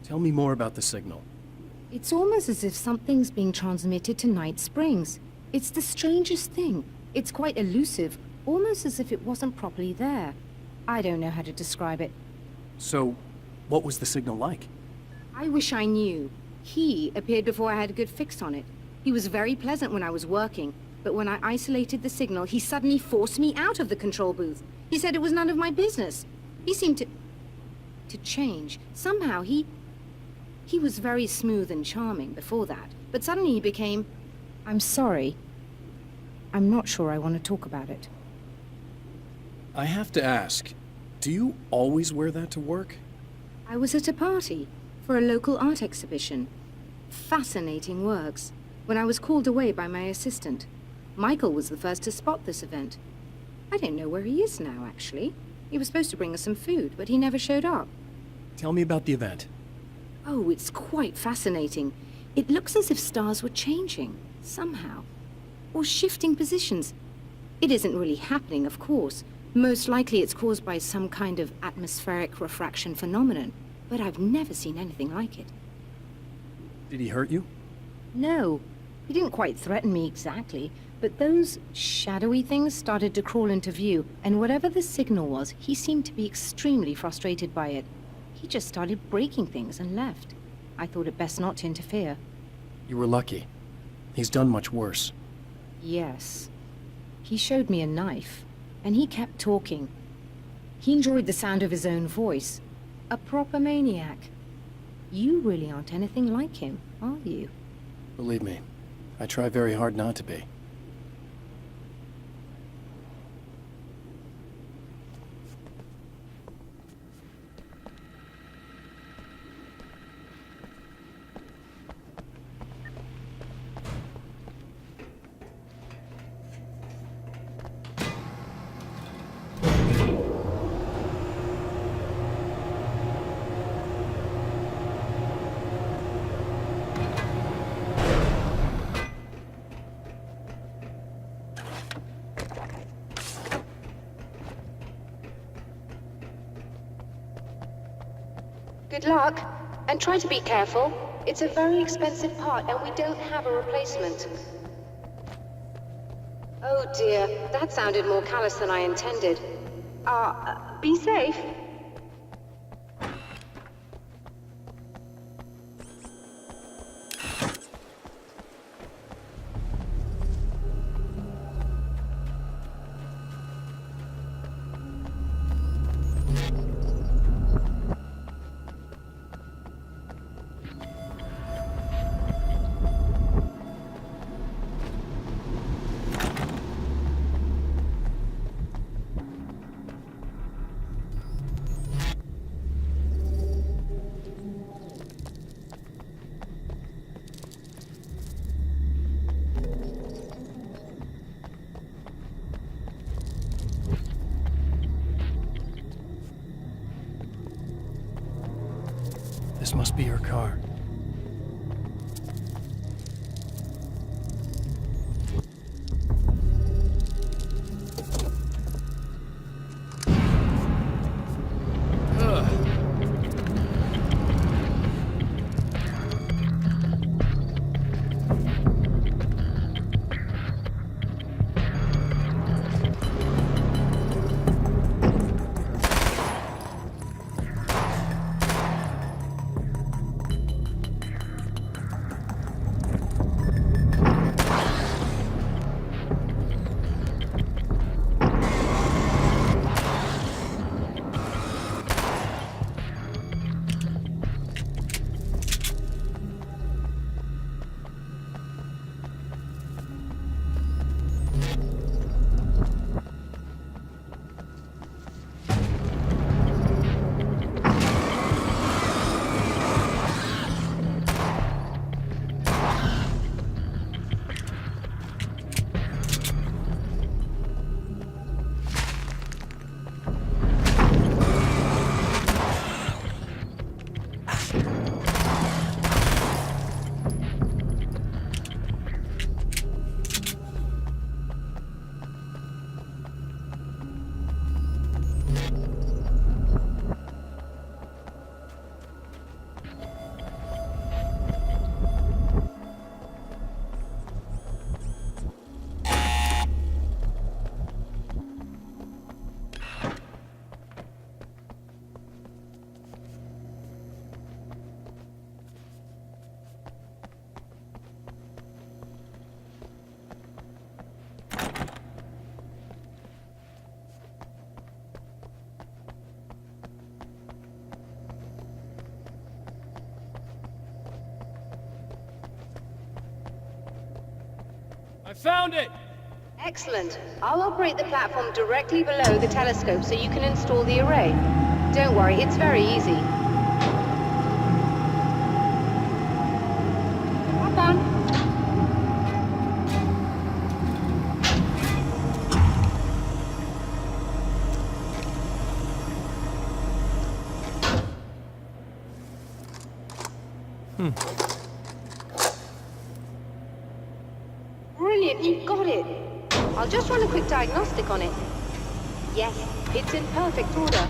Tell me more about the signal. It's almost as if something's being transmitted to Night Springs. It's the strangest thing. It's quite elusive, almost as if it wasn't properly there. I don't know how to describe it. So, what was the signal like? I wish I knew. He appeared before I had a good fix on it. He was very pleasant when I was working, but when I isolated the signal, he suddenly forced me out of the control booth. He said it was none of my business. He seemed to change. Somehow he was very smooth and charming before that, but suddenly he became... I'm sorry. I'm not sure I want to talk about it. I have to ask, do you always wear that to work? I was at a party for a local art exhibition. Fascinating works. When I was called away by my assistant, Michael was the first to spot this event. I don't know where he is now, actually. He was supposed to bring us some food, but he never showed up. Tell me about the event. Oh, it's quite fascinating. It looks as if stars were changing, somehow. Or shifting positions. It isn't really happening, of course. Most likely it's caused by some kind of atmospheric refraction phenomenon, but I've never seen anything like it. Did he hurt you? No, he didn't quite threaten me exactly, but those shadowy things started to crawl into view, and whatever the signal was, he seemed to be extremely frustrated by it. He just started breaking things and left. I thought it best not to interfere. You were lucky. He's done much worse. Yes. He showed me a knife, and he kept talking. He enjoyed the sound of his own voice. A proper maniac. You really aren't anything like him, are you? Believe me, I try very hard not to be. Good luck, and try to be careful. It's a very expensive part, and we don't have a replacement. Oh dear, that sounded more callous than I intended. Be safe. This must be her car. found it! Excellent. I'll operate the platform directly below the telescope so you can install the array. Don't worry, it's very easy. Hop on. Brilliant, you got it. I'll just run a quick diagnostic on it. Yes, it's in perfect order.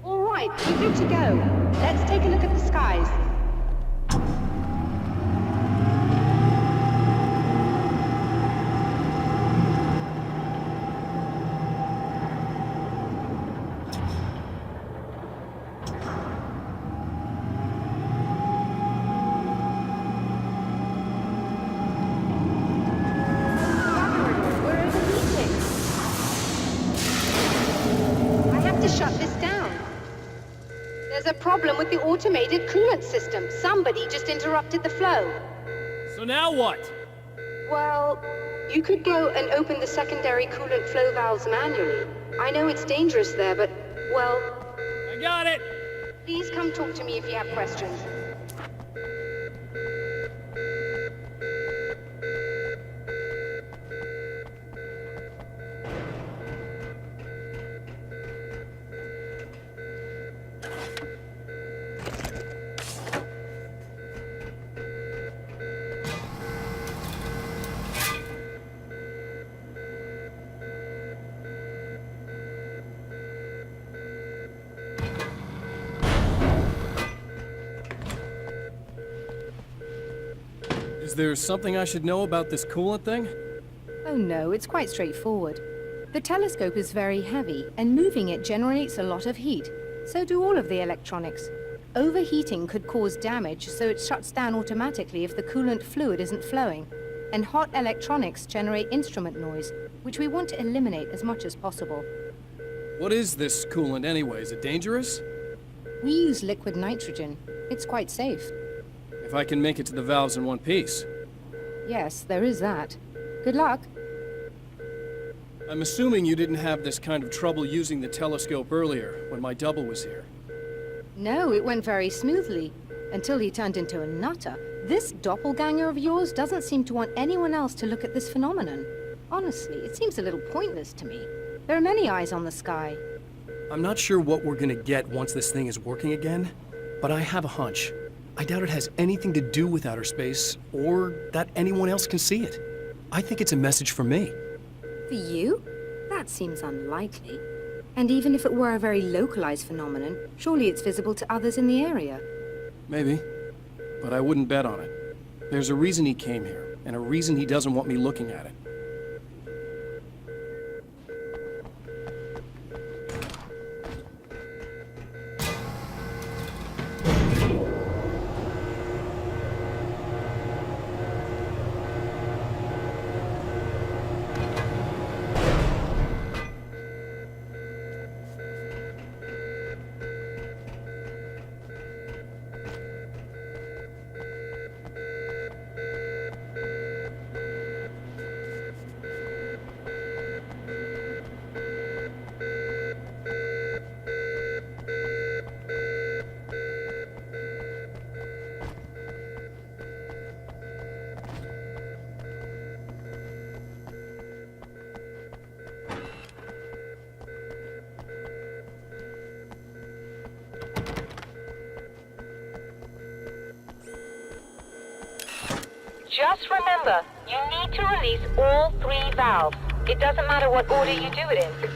All right, we're good to go. Let's take a look at the skies. Shut this down. There's a problem with the automated coolant system. Somebody just interrupted the flow. So now what? Well, you could go and open the secondary coolant flow valves manually. I know it's dangerous there, but, well... I got it! Please come talk to me if you have questions. Is there something I should know about this coolant thing? Oh no, it's quite straightforward. The telescope is very heavy, and moving it generates a lot of heat. So do all of the electronics. Overheating could cause damage, so it shuts down automatically if the coolant fluid isn't flowing. And hot electronics generate instrument noise, which we want to eliminate as much as possible. What is this coolant anyway? Is it dangerous? We use liquid nitrogen. It's quite safe. If I can make it to the valves in one piece. Yes, there is that. Good luck. I'm assuming you didn't have this kind of trouble using the telescope earlier, when my double was here. No, it went very smoothly. Until he turned into a nutter. This doppelganger of yours doesn't seem to want anyone else to look at this phenomenon. Honestly, it seems a little pointless to me. There are many eyes on the sky. I'm not sure what we're gonna get once this thing is working again, but I have a hunch. I doubt it has anything to do with outer space, or that anyone else can see it. I think it's a message for me. For you? That seems unlikely. And even if it were a very localized phenomenon, surely it's visible to others in the area. Maybe, but I wouldn't bet on it. There's a reason he came here, and a reason he doesn't want me looking at it. Just remember, you need to release all 3 valves. It doesn't matter what order you do it in.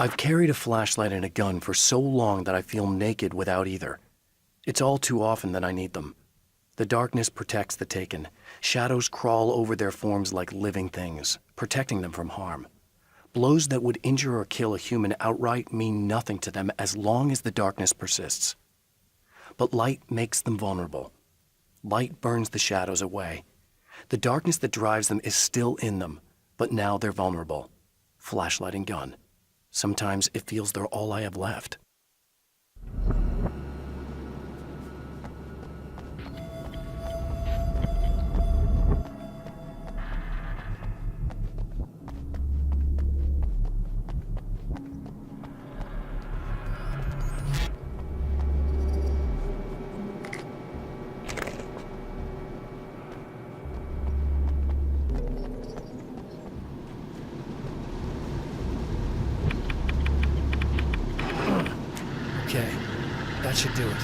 I've carried a flashlight and a gun for so long that I feel naked without either. It's all too often that I need them. The darkness protects the taken. Shadows crawl over their forms like living things, protecting them from harm. Blows that would injure or kill a human outright mean nothing to them as long as the darkness persists. But light makes them vulnerable. Light burns the shadows away. The darkness that drives them is still in them, but now they're vulnerable. Flashlight and gun. Sometimes it feels they're all I have left. Okay, that should do it.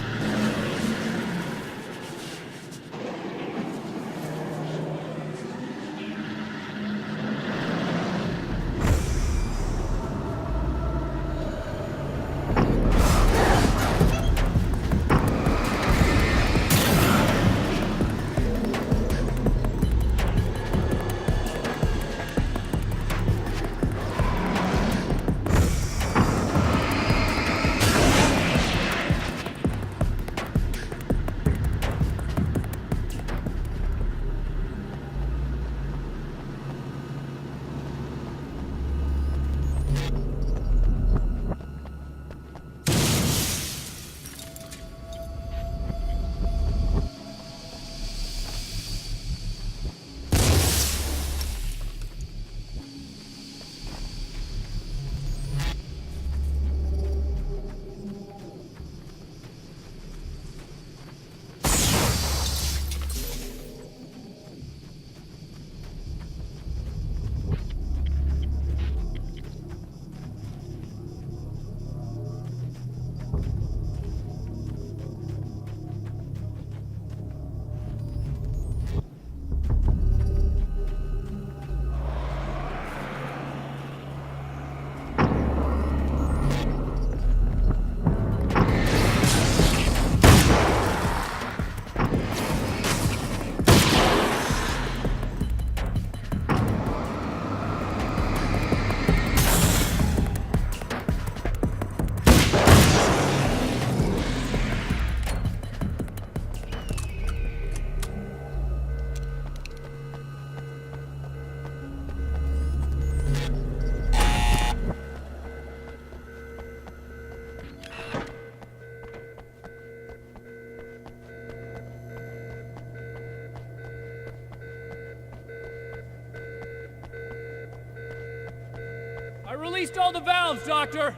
I released all the valves, Doctor!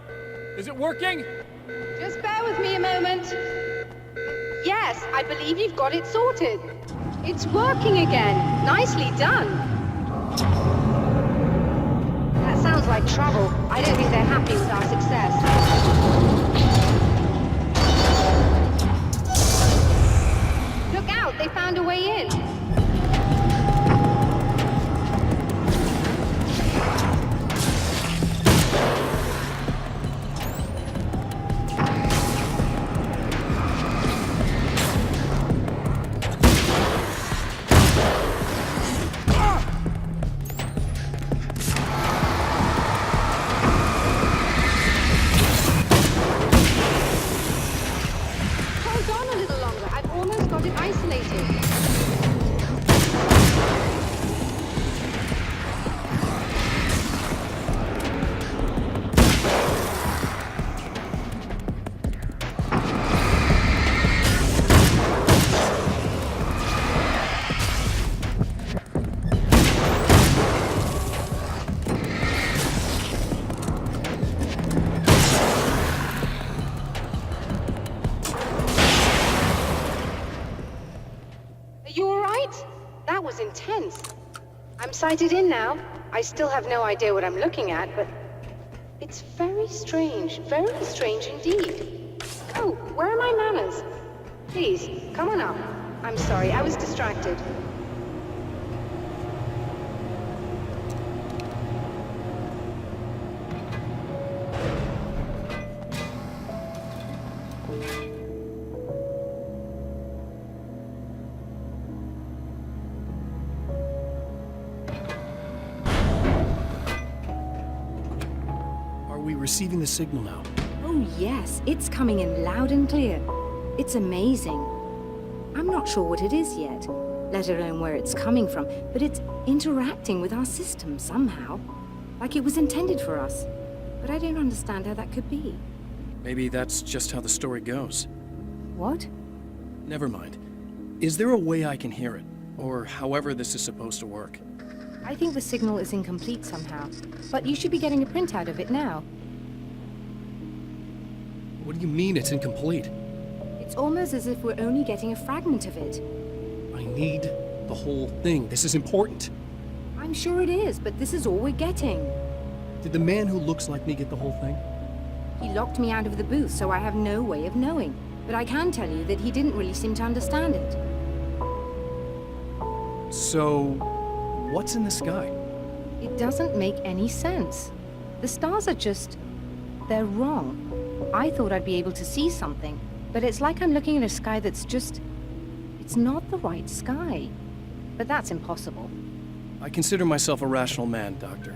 Is it working? Just bear with me a moment. Yes, I believe you've got it sorted. It's working again. Nicely done. That sounds like trouble. I don't think they're happy with our success. Look out, they found a way in. Intense. I'm sighted in now. I still have no idea what I'm looking at, but it's very strange indeed. Oh, where are my manners? Please, come on up. I'm sorry, I was distracted. receiving the signal now. Oh yes, it's coming in loud and clear. It's amazing. I'm not sure what it is yet, let alone where it's coming from, but it's interacting with our system somehow. Like it was intended for us. But I don't understand how that could be. Maybe that's just how the story goes. What? Never mind. Is there a way I can hear it? Or however this is supposed to work? I think the signal is incomplete somehow, but you should be getting a printout of it now. What do you mean it's incomplete? It's almost as if we're only getting a fragment of it. I need the whole thing. This is important. I'm sure it is, but this is all we're getting. Did the man who looks like me get the whole thing? He locked me out of the booth, so I have no way of knowing. But I can tell you that he didn't really seem to understand it. So, what's in the sky? It doesn't make any sense. The stars are just... they're wrong. I thought I'd be able to see something, but it's like I'm looking at a sky that's just... it's not the right sky. But that's impossible. I consider myself a rational man, Doctor.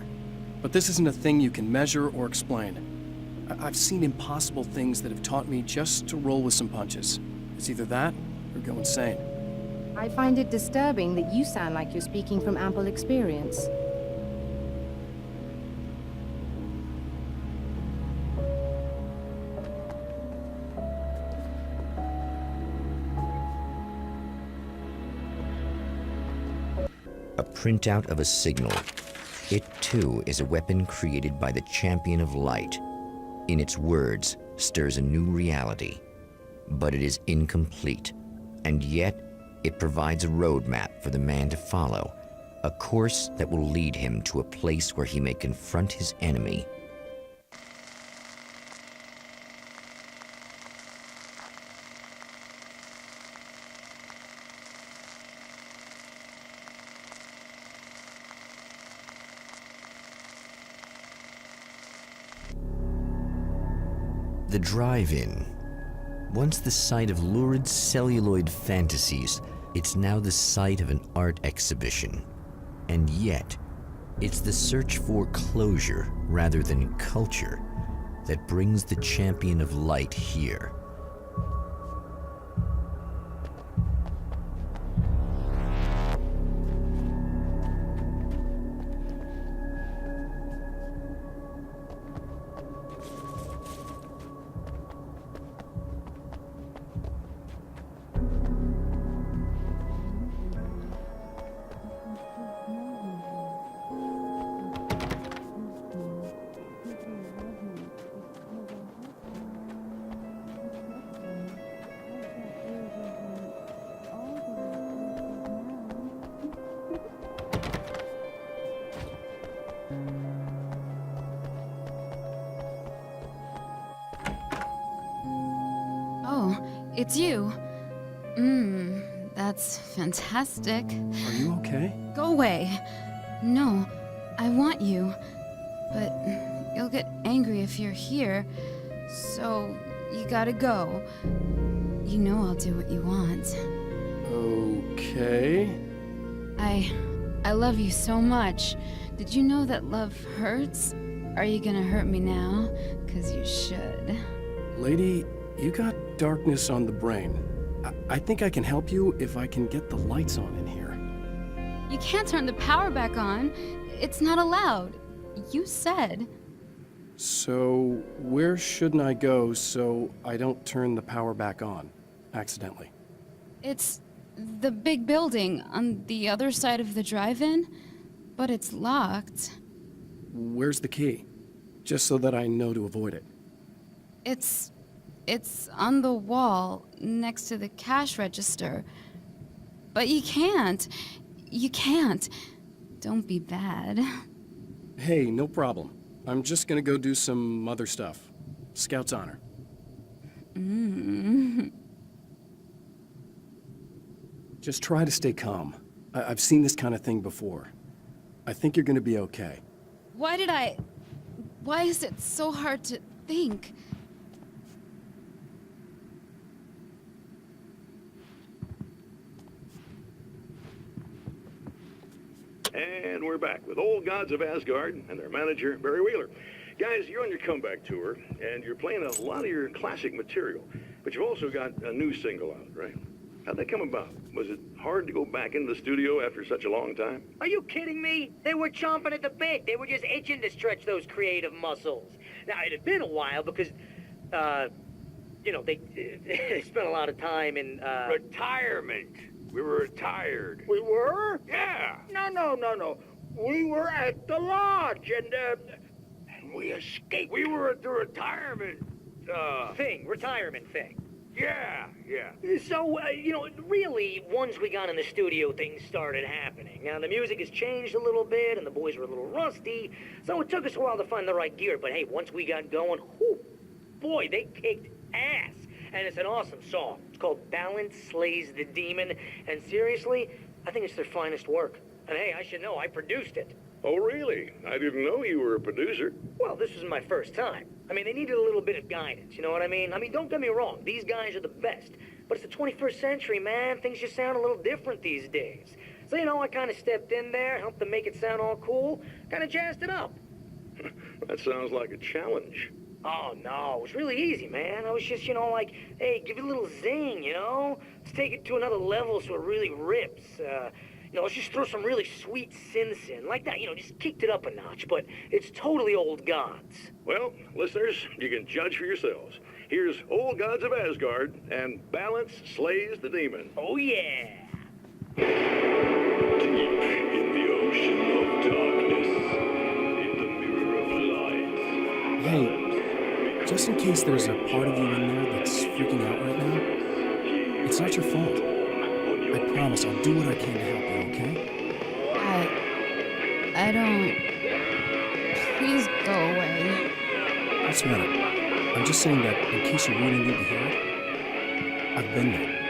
But this isn't a thing you can measure or explain. I've seen impossible things that have taught me just to roll with some punches. It's either that, or go insane. I find it disturbing that you sound like you're speaking from ample experience. A printout of a signal. It, too, is a weapon created by the Champion of Light. In its words, stirs a new reality. But it is incomplete, and yet it provides a roadmap for the man to follow, a course that will lead him to a place where he may confront his enemy. The drive-in. Once the site of lurid celluloid fantasies, it's now the site of an art exhibition. And yet, it's the search for closure rather than culture that brings the Champion of Light here. It's you. That's fantastic. Are you okay? Go away. No, I want you. But you'll get angry if you're here. So you gotta go. You know I'll do what you want. Okay. I love you so much. Did you know that love hurts? Are you gonna hurt me now? 'Cause you should. Lady, you got darkness on the brain. I think I can help you if I can get the lights on in here. You can't turn the power back on. It's not allowed. You said. So, where shouldn't I go so I don't turn the power back on accidentally? It's the big building on the other side of the drive-in, but it's locked. Where's the key? Just so that I know to avoid it. It's on the wall next to the cash register. But you can't. You can't. Don't be bad. Hey, no problem. I'm just gonna go do some other stuff. Scout's honor. Just try to stay calm. I've seen this kind of thing before. I think you're gonna be okay. Why is it so hard to think? And we're back with old gods of Asgard and their manager, Barry Wheeler. Guys, you're on your comeback tour, and you're playing a lot of your classic material. But you've also got a new single out, right? How'd that come about? Was it hard to go back into the studio after such a long time? Are you kidding me? They were chomping at the bit. They were just itching to stretch those creative muscles. Now, it had been a while because, you know, they spent a lot of time in, Retirement. We were retired. We were? Yeah. No. We were at the lodge, and we escaped. We were at the retirement, retirement thing. yeah. So, you know, really, once we got in the studio, things started happening. Now, the music has changed a little bit, and the boys were a little rusty, so it took us a while to find the right gear. But hey, once we got going, whew, boy, they kicked ass. And it's an awesome song. It's called Balance Slays the Demon, and seriously, I think it's their finest work. And hey, I should know, I produced it. Oh, really? I didn't know you were a producer. Well, this was my first time. I mean, they needed a little bit of guidance, you know what I mean? Don't get me wrong, these guys are the best. But it's the 21st century, man. Things just sound a little different these days. So, you know, I kind of stepped in there, helped them make it sound all cool, kind of jazzed it up. That sounds like a challenge. Oh, no, it was really easy, man. I was just, you know, like, hey, give it a little zing, you know? Let's take it to another level so it really rips. You know, let's just throw some really sweet synths in. Like that, you know, just kicked it up a notch, but it's totally old gods. Well, listeners, you can judge for yourselves. Here's Old Gods of Asgard and Balance Slays the Demon. Oh, yeah. Deep in the ocean of darkness, in the mirror of light. Hey, just in case there's a part of you in there that's freaking out right now, it's not your fault. I promise I'll do what I can to help you, okay? I don't... Please go away. What's the matter? I'm just saying that in case you really need to hear it, I've been there.